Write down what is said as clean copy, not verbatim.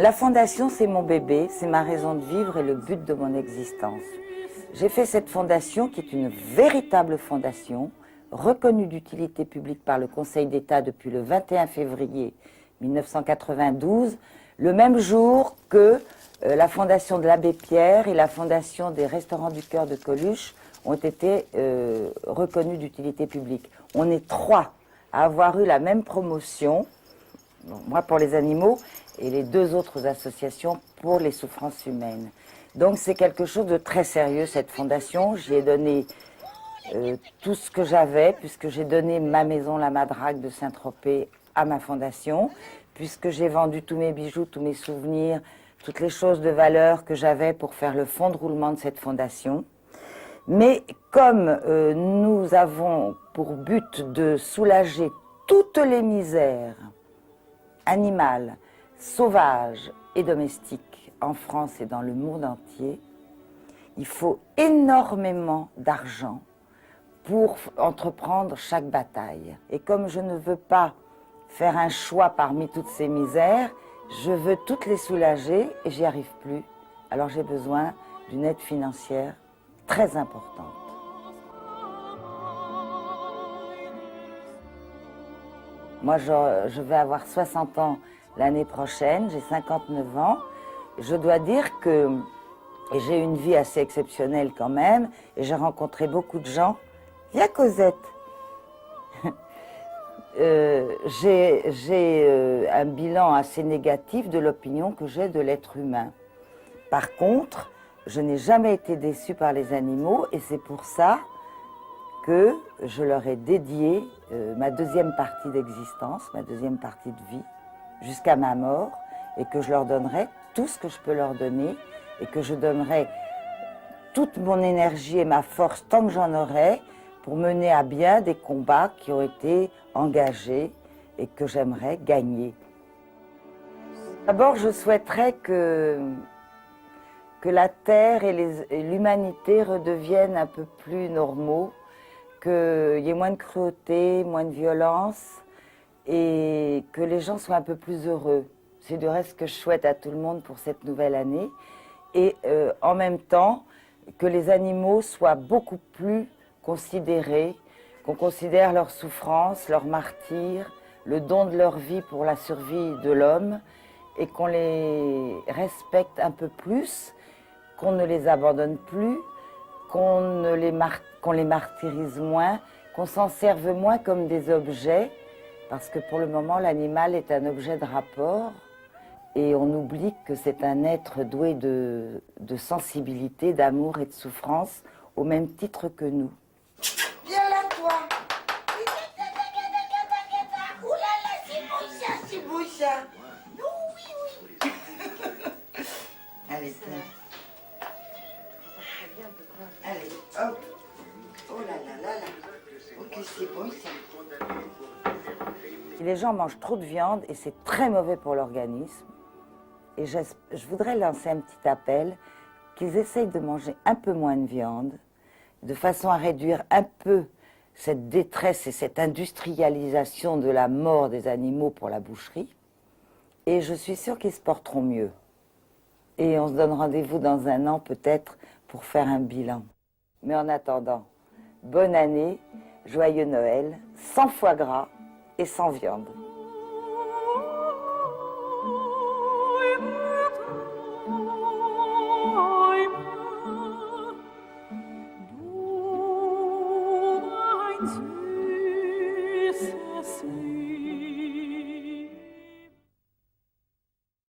La fondation, c'est mon bébé, c'est ma raison de vivre et le but de mon existence. J'ai fait cette fondation qui est une véritable fondation, reconnue d'utilité publique par le Conseil d'État depuis le 21 février 1992, le même jour que la fondation de l'Abbé Pierre et la fondation des Restaurants du Cœur de Coluche ont été reconnues d'utilité publique. On est 3 à avoir eu la même promotion, bon, moi pour les animaux et les 2 autres associations pour les souffrances humaines. Donc c'est quelque chose de très sérieux cette fondation. J'y ai donné tout ce que j'avais, puisque j'ai donné ma maison La Madrague de Saint-Tropez à ma fondation, puisque j'ai vendu tous mes bijoux, tous mes souvenirs, toutes les choses de valeur que j'avais pour faire le fonds de roulement de cette fondation. Mais comme nous avons pour but de soulager toutes les misères animales, sauvages et domestiques en France et dans le monde entier, il faut énormément d'argent pour entreprendre chaque bataille. Et comme je ne veux pas faire un choix parmi toutes ces misères, je veux toutes les soulager et j'y arrive plus. Alors j'ai besoin d'une aide financière très importante. Moi, je vais avoir 60 ans l'année prochaine, j'ai 59 ans. Je dois dire que j'ai une vie assez exceptionnelle quand même, et j'ai rencontré beaucoup de gens. Viens Cosette. J'ai un bilan assez négatif de l'opinion que j'ai de l'être humain. Par contre, je n'ai jamais été déçue par les animaux, et c'est pour ça que je leur ai dédié ma deuxième partie d'existence, ma deuxième partie de vie, jusqu'à ma mort, et que je leur donnerai tout ce que je peux leur donner, et que je donnerai toute mon énergie et ma force tant que j'en aurai pour mener à bien des combats qui ont été engagés et que j'aimerais gagner. D'abord, je souhaiterais que la Terre et l'humanité redeviennent un peu plus normaux, qu'il y ait moins de cruauté, moins de violence et que les gens soient un peu plus heureux. C'est du reste ce que je souhaite à tout le monde pour cette nouvelle année. Et en même temps, que les animaux soient beaucoup plus considérés, qu'on considère leur souffrance, leur martyre, le don de leur vie pour la survie de l'homme, et qu'on les respecte un peu plus, qu'on ne les abandonne plus, qu'on les martyrise moins, qu'on s'en serve moins comme des objets, parce que pour le moment, l'animal est un objet de rapport, et on oublie que c'est un être doué de sensibilité, d'amour et de souffrance, au même titre que nous. Viens là, toi. Ouh là là, c'est beau ça. Non, oui, oui. Allez, tiens. Allez, hop. Oh là là là là. Ok, c'est bon ça. Les gens mangent trop de viande et c'est très mauvais pour l'organisme. Et je voudrais lancer un petit appel qu'ils essayent de manger un peu moins de viande, de façon à réduire un peu cette détresse et cette industrialisation de la mort des animaux pour la boucherie. Et je suis sûre qu'ils se porteront mieux. Et on se donne rendez-vous dans un an peut-être pour faire un bilan. Mais en attendant, bonne année, joyeux Noël, sans foie gras et sans viande. Süßes